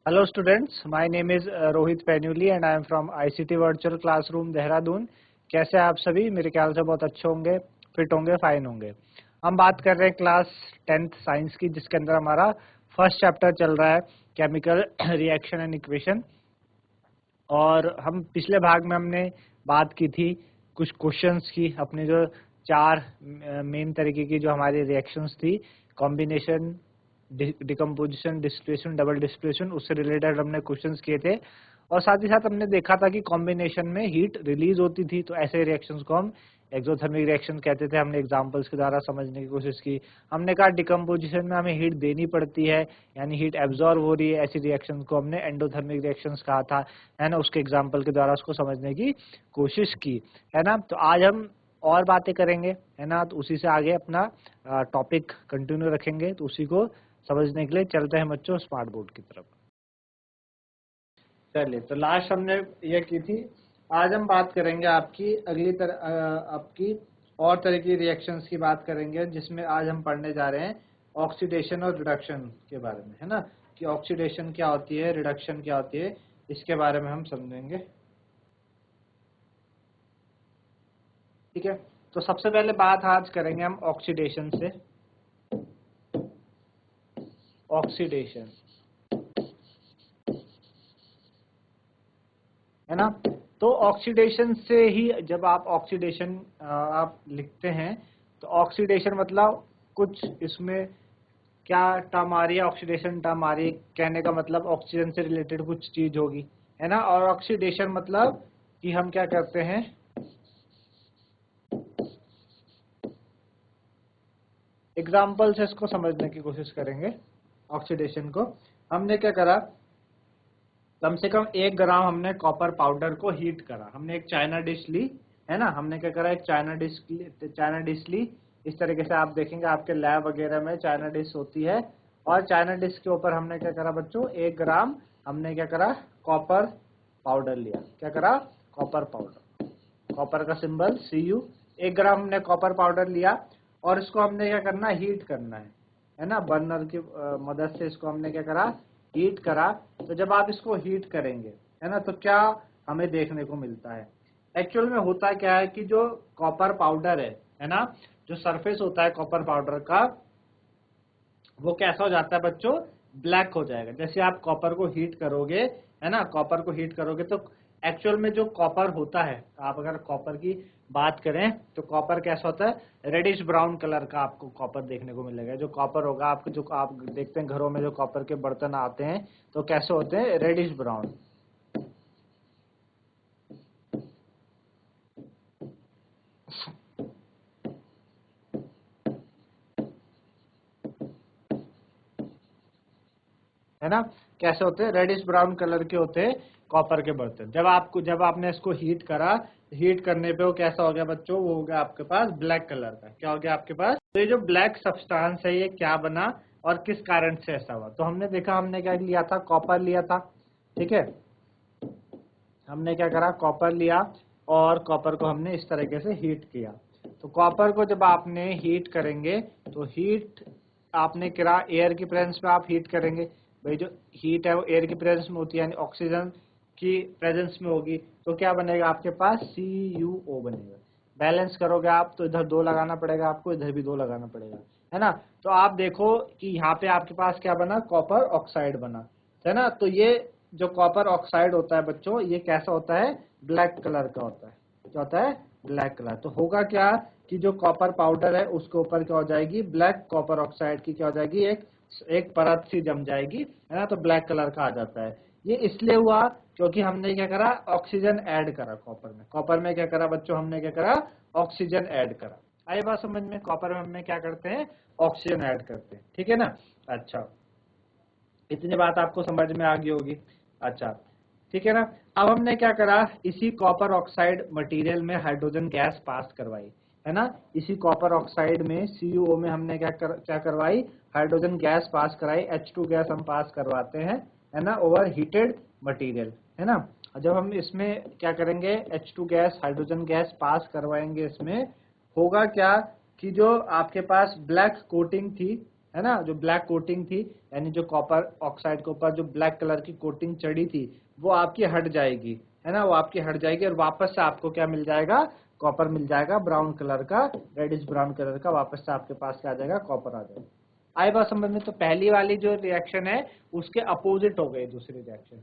Hello students, my name is Rohit Penuli and I am from ICT Virtual Classroom Dehradun. कैसे हैं आप सभी? मेरे ख्याल से बहुत अच्छे होंगे, फिट होंगे, फाइन होंगे। हम बात कर रहे हैं क्लास 10th साइंस की, जिसके अंदर हमारा फर्स्ट चैप्टर चल रहा है केमिकल रिएक्शन एंड इक्वेशन। और हम पिछले भाग में हमने बात की थी कुछ क्वेश्चंस की, अपने जो 4 मेन तरीके की जो हमारी रिएक्शंस थी, combination, decomposition, distillation, double distillation, उससे रिलेटेड हमने क्वेश्चंस किए थे। और साथ ही साथ हमने देखा था कि कॉम्बिनेशन में हीट रिलीज होती थी, तो ऐसे रिएक्शंस को हम एक्सोथर्मिक रिएक्शन कहते थे। हमने एग्जांपल्स के द्वारा समझने की कोशिश की। हमने कहा डिकम्पोजिशन में हमें हीट देनी पड़ती है, यानी हीट एब्जॉर्ब हो रही है, ऐसी रिएक्शंस को हमने एंडोथर्मिक रिएक्शंस कहा था, है ना। उसके एग्जाम्पल के द्वारा उसको समझने की कोशिश की, है ना। तो आज हम और बातें करेंगे, है ना। तो उसी से आगे अपना टॉपिक कंटिन्यू रखेंगे। तो उसी को समझने के लिए चलते हैं बच्चों स्मार्ट बोर्ड की तरफ। चलिए, तो लास्ट हमने ये की थी। आज हम बात करेंगे आपकी अगली आपकी और तरह की रिएक्शंस की बात करेंगे, जिसमें आज हम पढ़ने जा रहे हैं ऑक्सीडेशन और रिडक्शन के बारे में, है ना। कि ऑक्सीडेशन क्या होती है, रिडक्शन क्या होती है, इसके बारे में हम समझेंगे। ठीक है, तो सबसे पहले बात आज करेंगे हम ऑक्सीडेशन से। ऑक्सीडेशन, है ना। तो ऑक्सीडेशन से ही, जब आप ऑक्सीडेशन आप लिखते हैं, तो ऑक्सीडेशन मतलब कुछ इसमें क्या टर्म आ रही है, ऑक्सीडेशन टर्म आ रही है, कहने का मतलब ऑक्सीजन से रिलेटेड कुछ चीज होगी, है ना। और ऑक्सीडेशन मतलब कि हम क्या करते हैं, एग्जाम्पल से इसको समझने की कोशिश करेंगे। ऑक्सीडेशन को हमने क्या करा, कम से कम 1 ग्राम हमने कॉपर पाउडर को हीट करा। हमने एक चाइना डिश ली, है ना। हमने क्या करा, एक चाइना डिश ली। इस तरीके से आप देखेंगे आपके लैब वगैरह में चाइना डिश होती है। और चाइना डिश के ऊपर हमने क्या करा बच्चों, 1 ग्राम हमने क्या करा, कॉपर पाउडर लिया। क्या करा, कॉपर पाउडर, कॉपर का सिंबल Cu। 1 ग्राम हमने कॉपर पाउडर लिया और इसको हमने क्या करना, हीट करना है ना। बर्नर की मदद से इसको हमने क्या करा, हीट करा। तो जब आप इसको हीट करेंगे, है ना, तो क्या हमें देखने को मिलता है। एक्चुअल में होता क्या है कि जो कॉपर पाउडर है ना, जो सरफेस होता है कॉपर पाउडर का, वो कैसा हो जाता है बच्चों, ब्लैक हो जाएगा। जैसे आप कॉपर को हीट करोगे, है ना, कॉपर को हीट करोगे तो एक्चुअल में जो कॉपर होता है, आप अगर कॉपर की बात करें तो कॉपर कैसा होता है, रेडिश ब्राउन कलर का आपको कॉपर देखने को मिलेगा। जो कॉपर होगा आपको, जो आप देखते हैं घरों में जो कॉपर के बर्तन आते हैं, तो कैसे होते हैं, रेडिश ब्राउन। है ना, कैसे होते हैं, रेडिश ब्राउन कलर के होते हैं कॉपर के बर्तन। जब आपने इसको हीट करा, हीट करने पे वो कैसा हो गया बच्चों, वो हो गया आपके पास ब्लैक कलर का। क्या हो गया आपके पास, तो ये जो ब्लैक सब्सटेंस है ये क्या बना और किस कारण से ऐसा हुआ। तो हमने देखा, हमने क्या लिया था, कॉपर लिया था। ठीक है, हमने क्या करा, कॉपर लिया और कॉपर को हमने इस तरीके से हीट किया। तो कॉपर को जब आपने हीट करेंगे, तो हीट आपने करा एयर की प्रेजेंस में, आप हीट करेंगे। भाई जो हीट है वो एयर की प्रेजेंस में होती है, यानी ऑक्सीजन की प्रेजेंस में होगी। तो क्या बनेगा आपके पास, CuO बनेगा। बैलेंस करोगे आप तो इधर 2 लगाना पड़ेगा आपको, इधर भी 2 लगाना पड़ेगा, है ना। तो आप देखो कि यहाँ पे आपके पास क्या बना, कॉपर ऑक्साइड बना, है ना। तो ये जो कॉपर ऑक्साइड होता है बच्चों, ये कैसा होता है, ब्लैक कलर का होता है। क्या होता है, ब्लैक कलर। तो होगा क्या कि जो कॉपर पाउडर है उसके ऊपर क्या हो जाएगी, ब्लैक कॉपर ऑक्साइड की क्या हो जाएगी, एक परत सी जम जाएगी, है ना। तो ब्लैक कलर का आ जाता है। ये इसलिए हुआ क्योंकि हमने क्या करा, ऑक्सीजन ऐड करा कॉपर में। कॉपर में क्या करा बच्चों, हमने क्या करा, ऑक्सीजन ऐड करा। आई बात समझ में, कॉपर में हमने क्या करते हैं, ऑक्सीजन ऐड करते हैं। ठीक है ना। अच्छा, इतनी बात आपको समझ में आ गई होगी। अच्छा, ठीक है ना। अब हमने क्या करा, इसी कॉपर ऑक्साइड मटेरियल में हाइड्रोजन गैस पास करवाई, है ना। इसी कॉपर ऑक्साइड में CuO में हमने क्या करवाई, हाइड्रोजन गैस पास कराई। H2 गैस हम पास करवाते हैं, है ना, ओवर हीटेड मटेरियल, है ना। जब हम इसमें क्या करेंगे, H2 gas, hydrogen gas pass करवाएंगे, इसमें होगा क्या कि जो आपके पास ब्लैक कोटिंग थी, है ना, जो ब्लैक कोटिंग थी, यानी जो कॉपर ऑक्साइड के ऊपर जो ब्लैक कलर की कोटिंग चढ़ी थी वो आपकी हट जाएगी, है ना, वो आपकी हट जाएगी और वापस से आपको क्या मिल जाएगा, कॉपर मिल जाएगा ब्राउन कलर का, रेडिश ब्राउन कलर का, वापस से आपके पास क्या आ जाएगा, कॉपर आ जाएगा। आई बात समझ में? तो पहली वाली जो रिएक्शन है उसके अपोजिट हो गई दूसरी रिएक्शन,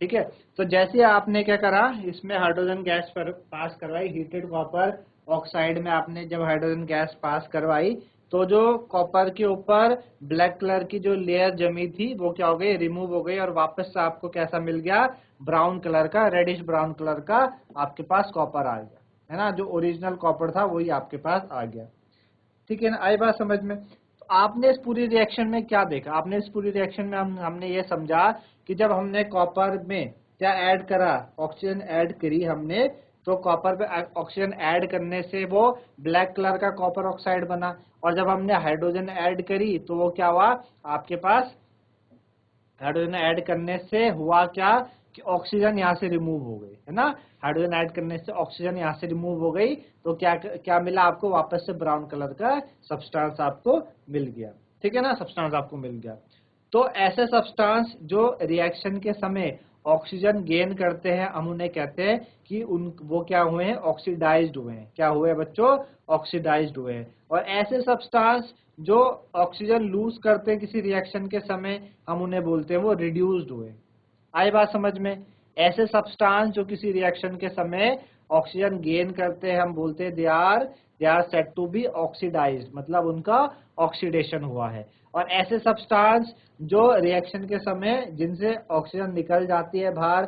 ठीक है। तो जैसे आपने क्या करा, इसमें हाइड्रोजन गैस पर पास करवाई, हीटेड कॉपर ऑक्साइड में आपने जब हाइड्रोजन गैस पास करवाई तो जो कॉपर के ऊपर ब्लैक कलर की जो लेयर जमी थी वो क्या हो गई, रिमूव हो गई और वापस से आपको कैसा मिल गया, ब्राउन कलर का, रेडिश ब्राउन कलर का आपके पास कॉपर आ गया, है ना, जो ओरिजिनल कॉपर था वही आपके पास आ गया, ठीक है ना। आई बात समझ में? तो आपने इस पूरी रिएक्शन में क्या देखा, आपने इस पूरी रिएक्शन में हमने ये समझा कि जब हमने कॉपर में क्या ऐड करा, ऑक्सीजन ऐड करी हमने, तो कॉपर पे ऑक्सीजन ऐड करने से वो ब्लैक कलर का कॉपर ऑक्साइड बना, और जब हमने हाइड्रोजन ऐड करी तो वो क्या हुआ आपके पास, हाइड्रोजन ऐड करने से हुआ क्या कि ऑक्सीजन यहाँ से रिमूव हो गई, है ना, हाइड्रोजन ऐड करने से ऑक्सीजन यहाँ से रिमूव हो गई, तो क्या क्या मिला आपको, वापस से ब्राउन कलर का सब्सटेंस आपको मिल गया, ठीक है ना, सब्सटेंस आपको मिल गया। तो ऐसे सब्सटेंस जो रिएक्शन के समय ऑक्सीजन गेन करते हैं हम उन्हें कहते हैं कि उन वो क्या हुए हैं, ऑक्सीडाइज्ड हुए हैं, क्या हुए बच्चों, ऑक्सीडाइज्ड हुए हैं। और ऐसे सब्सटेंस जो ऑक्सीजन लूज करते हैं किसी रिएक्शन के समय हम उन्हें बोलते हैं वो रिड्यूस्ड हुए। आई बात समझ में? ऐसे सब्सटेंस जो किसी रिएक्शन के समय ऑक्सीजन गेन करते हैं हम बोलते हैं they are said to be oxidised, मतलब उनका ऑक्सीडेशन हुआ है। और ऐसे सब्सटेंस जो रिएक्शन के समय जिनसे ऑक्सीजन निकल जाती है बाहर,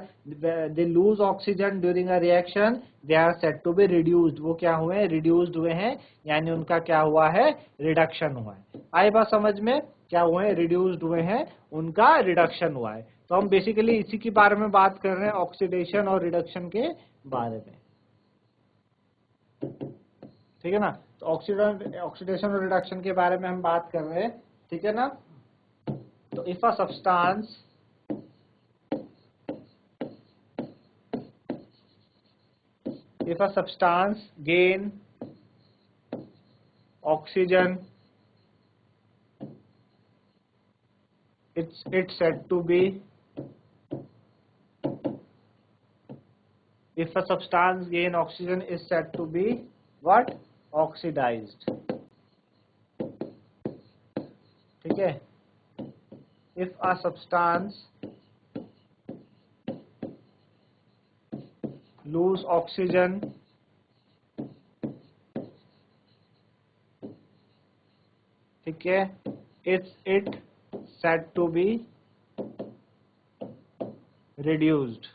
they lose oxygen during a reaction, they are said to be reduced, वो क्या हुए, रिड्यूस्ड हुए हैं, यानी उनका क्या हुआ है, रिडक्शन हुआ है। आई बात समझ में? क्या हुए, रिड्यूस्ड हुए हैं, उनका रिडक्शन हुआ है। तो हम बेसिकली इसी के बारे में बात कर रहे हैं, ऑक्सीडेशन और रिडक्शन के बारे में, ठीक है ना। तो ऑक्सीडेशन और रिडक्शन के बारे में हम बात कर रहे हैं, ठीक है ना। तो if a substance gain oxygen, it's said to be, if a substance gain oxygen is said to be what, oxidized, ठीक है। if a substance lose oxygen, ठीक है, it said to be reduced,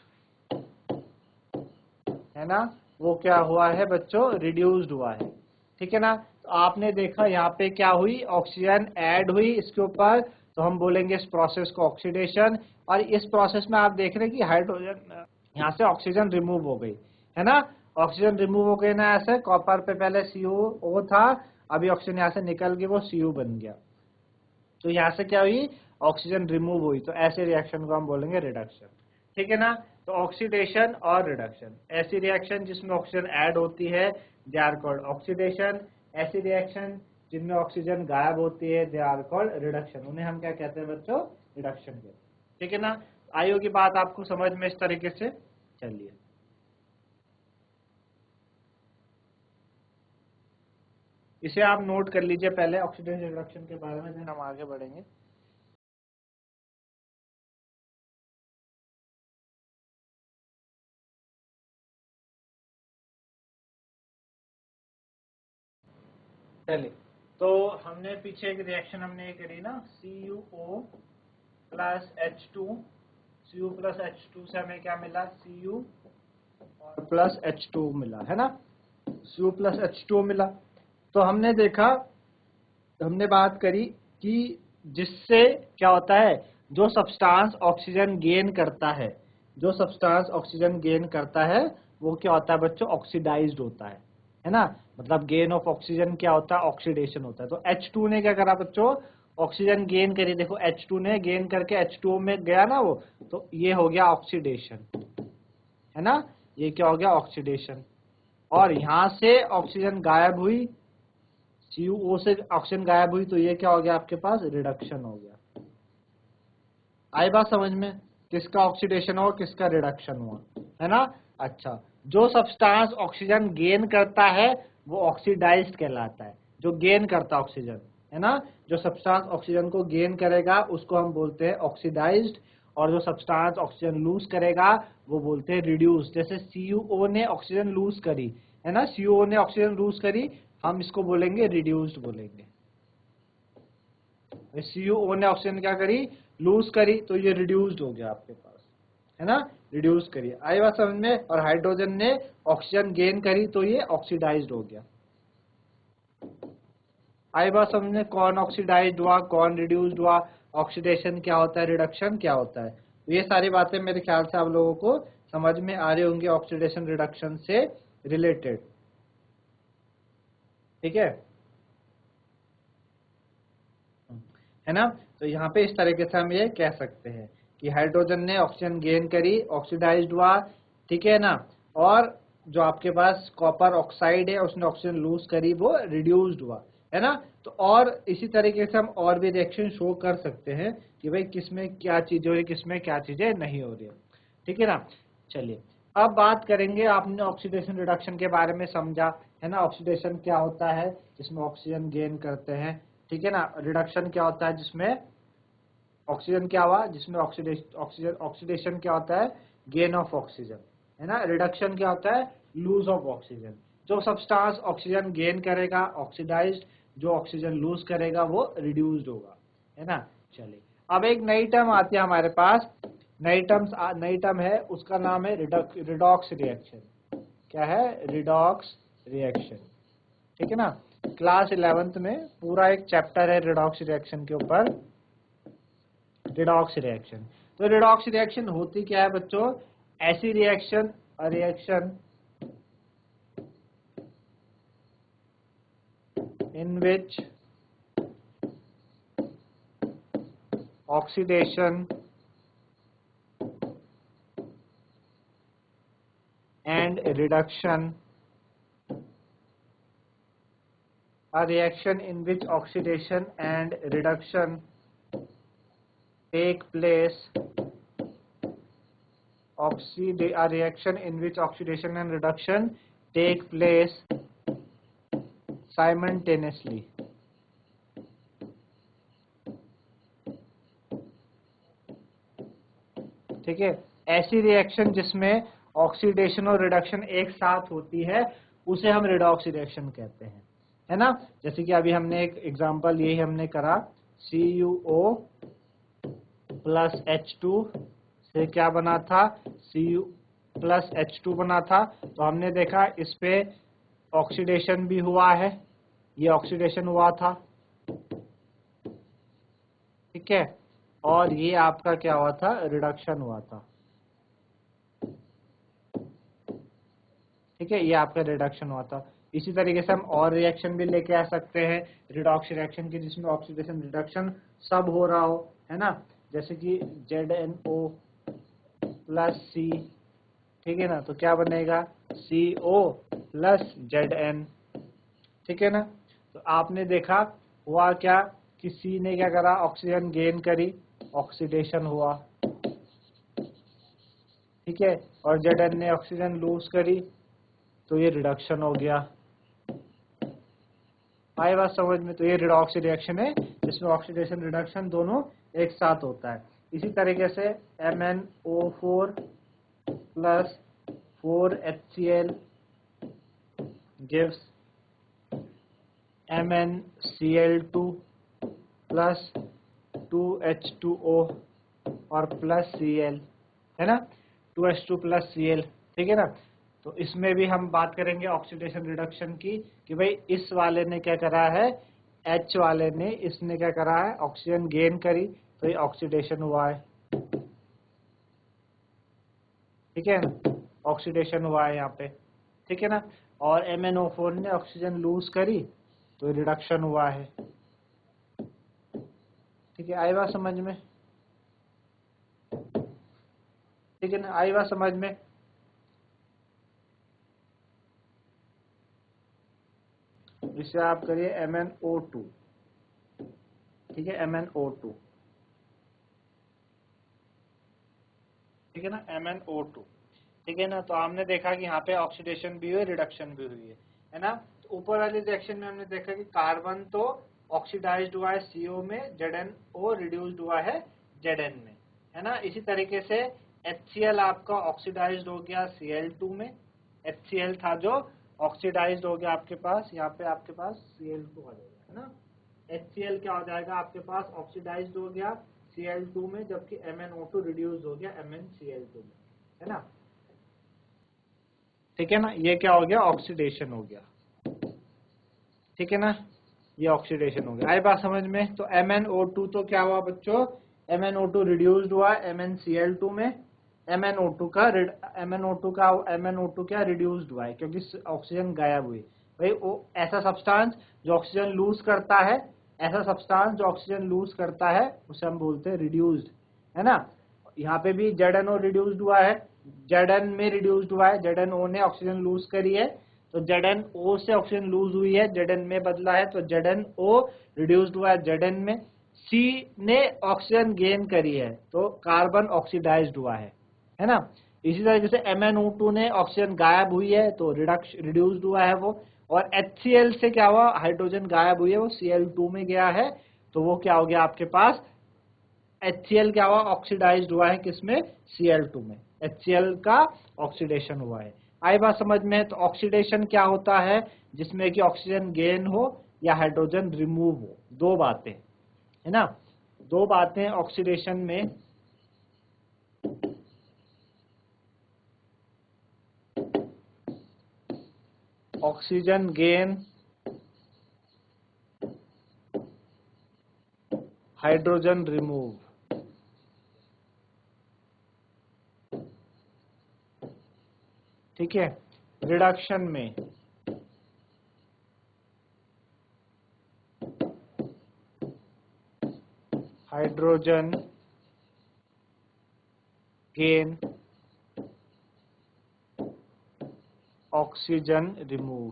है ना, वो क्या हुआ है बच्चों, रिड्यूस्ड हुआ है, ठीक है ना। तो आपने देखा यहाँ पे क्या हुई, ऑक्सीजन ऐड हुई इसके ऊपर, तो हम बोलेंगे इस प्रोसेस को ऑक्सीडेशन। और इस प्रोसेस में आप देख रहे हैं कि हाइड्रोजन यहाँ से ऑक्सीजन रिमूव हो गई, है ना, ऑक्सीजन रिमूव हो गई ना, ऐसे कॉपर पे पहले CO था, अभी ऑक्सीजन यहाँ से निकल गई, वो CO बन गया, तो यहाँ से क्या हुई, ऑक्सीजन रिमूव हुई, तो ऐसे रिएक्शन को हम बोलेंगे रिडक्शन, ठीक है ना। तो ऑक्सीडेशन और रिडक्शन, ऐसी रिएक्शन जिसमें ऑक्सीजन ऐड होती है दे आर कॉल्ड ऑक्सीडेशन, ऐसी रिएक्शन जिनमें ऑक्सीजन गायब होती है दे आर कॉल्ड रिडक्शन, उन्हें हम क्या कहते हैं बच्चों, रिडक्शन कहते हैं, ठीक है ना। आयु की बात आपको समझ में इस तरीके से चलिए, इसे आप नोट कर लीजिए पहले ऑक्सीडेशन रिडक्शन के बारे में, फिर हम आगे बढ़ेंगे। चलिए, तो हमने पीछे एक रिएक्शन हमने ये करी ना, CuO plus H2, Cu plus H2 से हमें क्या मिला, Cu और प्लस H2 मिला, है ना, Cu प्लस H2 मिला। तो हमने देखा, हमने बात करी कि जिससे क्या होता है, जो सब्सटेंस ऑक्सीजन गेन करता है, जो सब्सटेंस ऑक्सीजन गेन करता है वो क्या होता है बच्चों, ऑक्सीडाइज्ड होता है ना, मतलब गेन ऑफ ऑक्सीजन क्या होता है, ऑक्सीडेशन होता है। तो H2 ने क्या करा बच्चों, ऑक्सीजन गेन करी, देखो H2 ने गेन करके H2O में गया ना वो, तो ये हो गया ऑक्सीडेशन, है ना, ये क्या हो गया, ऑक्सीडेशन। और यहां से ऑक्सीजन गायब हुई, CuO से ऑक्सीजन गायब हुई तो ये क्या हो गया आपके पास, रिडक्शन हो गया। आई बात समझ में, किसका ऑक्सीडेशन हुआ किसका रिडक्शन हुआ, है ना। अच्छा, जो सब्सटेंस ऑक्सीजन गेन करता है वो ऑक्सीडाइज्ड कहलाता है, जो गेन करता है ऑक्सीजन, है ना। जो सब्सटेंस ऑक्सीजन को गेन करेगा उसको हम बोलते हैं ऑक्सीडाइज्ड, और जो सब्सटेंस ऑक्सीजन लूज करेगा वो बोलते हैं रिड्यूस्ड। जैसे CuO ने ऑक्सीजन लूज करी, है ना, CuO ने ऑक्सीजन लूज करी, हम इसको बोलेंगे रिड्यूस्ड बोलेंगे। CuO ने ऑक्सीजन क्या करी, लूज करी, तो ये रिड्यूस्ड हो गया आपके पास, है ना, रिड्यूस करी। आई बात समझ में। और हाइड्रोजन ने ऑक्सीजन गेन करी तो ये ऑक्सीडाइज्ड हो गया। आई बात समझ में, कौन ऑक्सीडाइज्ड हुआ कौन रिड्यूस्ड हुआ, ऑक्सीडेशन क्या होता है, रिडक्शन क्या होता है। तो ये सारी बातें मेरे ख्याल से आप लोगों को समझ में आ रही होंगी ऑक्सीडेशन रिडक्शन से रिलेटेड, ठीक है ना। तो यहाँ पे इस तरीके से हम ये कह सकते हैं कि हाइड्रोजन ने ऑक्सीजन गेन करी, ऑक्सीडाइज्ड हुआ, ठीक है ना। और जो आपके पास कॉपर ऑक्साइड है उसने ऑक्सीजन लूज करी, वो रिड्यूस्ड हुआ, है ना। तो और इसी तरीके से हम और भी रिएक्शन शो कर सकते हैं कि भाई किसमें क्या चीजें हो रही, किसमें क्या चीजें नहीं हो रही है, ठीक है ना। चलिए अब बात करेंगे, आपने ऑक्सीडेशन रिडक्शन के बारे में समझा, है ना। ऑक्सीडेशन क्या होता है, जिसमें ऑक्सीजन गेन करते हैं, ठीक है ना। रिडक्शन क्या होता है, जिसमें ऑक्सीजन क्या हुआ, जिसमें ऑक्सीडेशन क्या होता है, गेन ऑफ ऑक्सीजन, है ना। रिडक्शन क्या होता है, लूज ऑफ ऑक्सीजन। जो सब्सटेंस ऑक्सीजन गेन करेगा ऑक्सीडाइज्ड, जो ऑक्सीजन लूज करेगा वो रिड्यूस्ड होगा, है ना। चलिए अब एक नई टर्म आती है हमारे पास, नई टर्म है, उसका नाम है रिडॉक्स रिएक्शन। क्या है, रिडॉक्स रिएक्शन, ठीक है ना। क्लास 11th में पूरा एक चैप्टर है रिडॉक्स रिएक्शन के ऊपर, रिडॉक्स रिएक्शन। तो रिडॉक्स रिएक्शन होती क्या है बच्चों, ऐसी reaction, reaction in which oxidation and reduction, a reaction in which oxidation and reduction take place, a reaction in which oxidation and reduction take place simultaneously, ठीक है। ऐसी रिएक्शन जिसमें ऑक्सीडेशन और रिडक्शन एक साथ होती है उसे हम रिडॉक्स रिएक्शन कहते हैं, है ना। जैसे कि अभी हमने एक एग्जांपल यही हमने करा, CuO प्लस H2 से क्या बना था, Cu प्लस H2 बना था। तो हमने देखा इस पे ऑक्सीडेशन भी हुआ है, ये ऑक्सीडेशन हुआ था, ठीक है, और ये आपका क्या हुआ था, रिडक्शन हुआ था, ठीक है, ये आपका रिडक्शन हुआ था। इसी तरीके से हम और रिएक्शन भी लेके आ सकते हैं रिडॉक्स रिएक्शन की, जिसमें ऑक्सीडेशन रिडक्शन सब हो रहा हो, है ना। जैसे कि ZnO प्लस C, ठीक है ना, तो क्या बनेगा, CO प्लस Zn, ठीक है ना। तो आपने देखा हुआ क्या कि C ने क्या करा, ऑक्सीजन गेन करी, ऑक्सीडेशन हुआ, ठीक है, और Zn ने ऑक्सीजन लूज करी तो ये रिडक्शन हो गया। आई बात समझ में। तो ये रिडॉक्स रिएक्शन है जिसमें ऑक्सीडेशन रिडक्शन दोनों एक साथ होता है। इसी तरीके से MnO4 plus 4HCl gives MnCl2 plus 2H2O और प्लस Cl, है ना, 2H2 प्लस Cl, ठीक है ना। तो इसमें भी हम बात करेंगे ऑक्सीडेशन रिडक्शन की कि भाई इस वाले ने क्या करा है, H वाले ने, इसने क्या करा है, ऑक्सीजन गेन करी तो ये ऑक्सीडेशन हुआ है, ठीक है ना, ऑक्सीडेशन हुआ है यहाँ पे, ठीक है ना। और MnO4 ने ऑक्सीजन लूज करी तो रिडक्शन हुआ है, ठीक है। आई बात समझ में, ठीक है ना, आई बात समझ में। इसे आप करिए MnO2, ठीक है, MnO2, ठीक है ना, MnO2, ठीक है ना। तो हमने देखा कि यहाँ पे ऑक्सीडेशन भी हुई, रिडक्शन भी हुई है ना। तो ऊपर वाले रिएक्शन में हमने देखा कि कार्बन तो ऑक्सीडाइज्ड हुआ है CO में, ZnO रिड्यूस्ड हुआ है Zn में, है ना। इसी तरीके से HCl आपका ऑक्सीडाइज्ड हो गया Cl2 में, HCl था जो ऑक्सीडाइज्ड हो गया आपके पास, यहाँ पे आपके पास Cl2 आ जाएगा, है ना। HCl क्या हो जाएगा आपके पास, ऑक्सीडाइज्ड हो गया Cl2 में, जबकि MnO2 रिड्यूस्ड हो गया MnCl2 में, है ना, ठीक है ना। ये क्या हो गया, ऑक्सीडेशन हो गया, ठीक है ना, ये ऑक्सीडेशन हो गया। आई बात समझ में। तो MnO2 तो क्या हुआ बच्चों, MnO2 रिड्यूस्ड हुआ MnCl2 में, MnO2 क्या रिड्यूस्ड हुआ है, क्योंकि ऑक्सीजन गायब हुई। भाई वो ऐसा सब्सटेंस जो ऑक्सीजन लूज करता है, ऐसा सब्सटेंस जो ऑक्सीजन लूज करता है उसे हम बोलते हैं रिड्यूस्ड, है ना। यहाँ पे भी ZnO रिड्यूस्ड हुआ है, Zn में रिड्यूस्ड हुआ है, ZnO ने ऑक्सीजन लूज करी है, तो ZnO से ऑक्सीजन लूज हुई है, Zn में बदला है, तो ZnO रिड्यूस्ड हुआ है Zn में। C ने ऑक्सीजन गेन करी है, तो कार्बन ऑक्सीडाइज्ड हुआ है ना। इसी तरीके से MnO2 ने ऑक्सीजन गायब हुई है, तो रिड्यूस्ड हुआ है वो। और HCl से क्या हुआ, हाइड्रोजन गायब हुई है, वो Cl2 में गया है, तो वो क्या हो गया आपके पास, HCl क्या हुआ, ऑक्सीडाइज्ड हुआ है किसमें, Cl2 में, HCl का ऑक्सीडेशन हुआ है। आई बात समझ में। तो ऑक्सीडेशन क्या होता है, जिसमें कि ऑक्सीजन गेन हो या हाइड्रोजन रिमूव हो, दो बातें, है ना, दो बातें ऑक्सीडेशन में। ऑक्सीजन गेन, हाइड्रोजन रिमूव, ठीक है। रिडक्शन में हाइड्रोजन गेन, ऑक्सीजन रिमूव,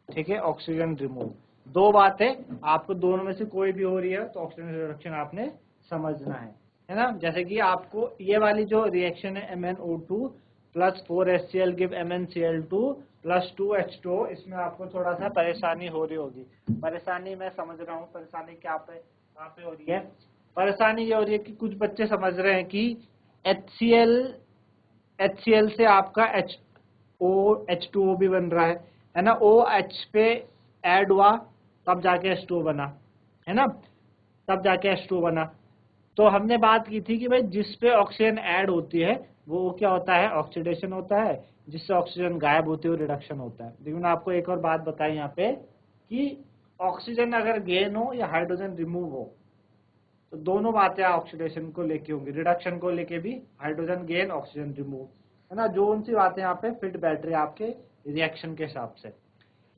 ठीक है, ऑक्सीजन रिमूव। दो बातें, आपको दोनों में से कोई भी हो रही है तो ऑक्सीजन रिडक्शन आपने समझना है ना। जैसे कि आपको ये वाली जो रिएक्शन है MnO2 plus 4HCl give MnCl2 plus 2H2O, इसमें आपको थोड़ा सा परेशानी हो रही होगी। परेशानी मैं समझ रहा हूँ, परेशानी कहाँ पे हो रही है। परेशानी ये हो रही है कि कुछ बच्चे समझ रहे हैं कि HCl से आपका H2O भी बन रहा है ना, OH पे ऐड हुआ तब जाके H2O बना, है ना, तब जाके H2O बना। तो हमने बात की थी कि भाई जिस पे ऑक्सीजन ऐड होती है वो क्या होता है, ऑक्सीडेशन होता है, जिससे ऑक्सीजन गायब होती है वो रिडक्शन होता है। लेकिन मैंने आपको एक और बात बताई यहाँ पे कि ऑक्सीजन अगर गेन हो या हाइड्रोजन रिमूव हो, तो दोनों बातें ऑक्सीडेशन को लेके होंगी, रिडक्शन को लेके भी, हाइड्रोजन गेन ऑक्सीजन रिमूव, है ना। जो उनसी बातें यहाँ पे फिट बैठ रही है आपके रिएक्शन के हिसाब से।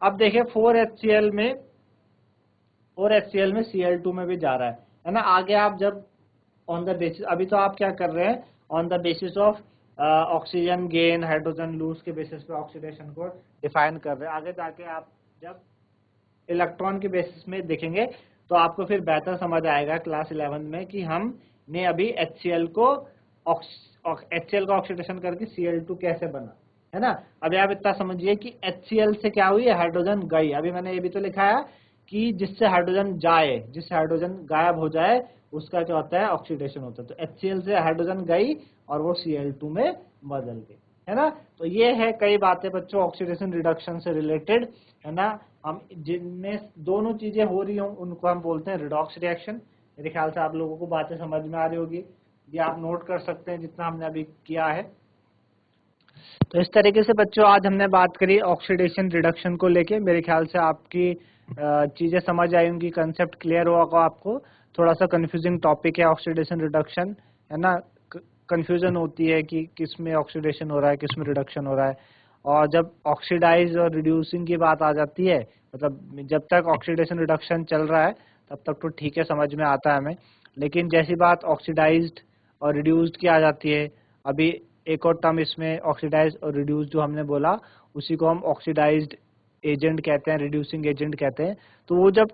अब देखिए 4HCl में Cl2 में भी जा रहा है ना। आगे आप जब ऑन द बेसिस, अभी तो आप क्या कर रहे हैं, on the basis of oxygen gain hydrogen lose के बेसिस पे ऑक्सीडेशन को डिफाइन कर रहे हैं। आगे जाके आप जब इलेक्ट्रॉन के बेसिस में देखेंगे तो आपको फिर बेहतर समझ आएगा क्लास 11 में कि हमने अभी HCl का ऑक्सीडेशन करके Cl2 कैसे बना, है ना। अभी आप इतना समझिए कि HCl से क्या हुई है, हाइड्रोजन गई। अभी मैंने ये भी तो लिखा है कि जिससे हाइड्रोजन जाए, जिससे हाइड्रोजन गायब हो जाए उसका क्या होता है, ऑक्सीडेशन होता है। तो HCl से हाइड्रोजन गई और वो Cl2 में बदल गई, है ना। तो ये है कई बातें बच्चों ऑक्सीडेशन रिडक्शन से रिलेटेड, है ना। हम जिनमें दोनों चीजें हो रही हों उनको हम बोलते हैं रिडॉक्स रिएक्शन। मेरे ख्याल से आप लोगों को बातें समझ में आ रही होगी, ये आप नोट कर सकते हैं जितना हमने अभी किया है। तो इस तरीके से बच्चों आज हमने बात करी ऑक्सीडेशन रिडक्शन को लेके। मेरे ख्याल से आपकी चीजें समझ आई होंगी, कंसेप्ट क्लियर होगा आपको। थोड़ा सा कंफ्यूजिंग टॉपिक है ऑक्सीडेशन रिडक्शन, है ना। कंफ्यूजन होती है कि किस में ऑक्सीडेशन हो रहा है, किस में रिडक्शन हो रहा है। और जब ऑक्सीडाइज और रिड्यूसिंग की बात आ जाती है, मतलब जब तक ऑक्सीडेशन रिडक्शन चल रहा है तब तक तो ठीक है, समझ में आता है हमें। लेकिन जैसी बात ऑक्सीडाइज्ड और रिड्यूस्ड की आ जाती है, अभी एक और टर्म इसमें ऑक्सीडाइज और रिड्यूस जो हमने बोला, उसी को हम ऑक्सीडाइज्ड एजेंट कहते हैं, रिड्यूसिंग एजेंट कहते हैं। तो वो जब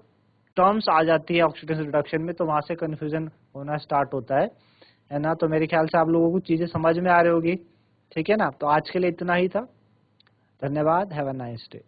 टर्म्स आ जाती है ऑक्सीडेशन रिडक्शन में तो वहां से कंफ्यूजन होना स्टार्ट होता है ना। तो मेरे ख्याल से आप लोगों को चीजें समझ में आ रही होगी, ठीक है ना। तो आज के लिए इतना ही था, धन्यवाद, हैव अ नाइस डे।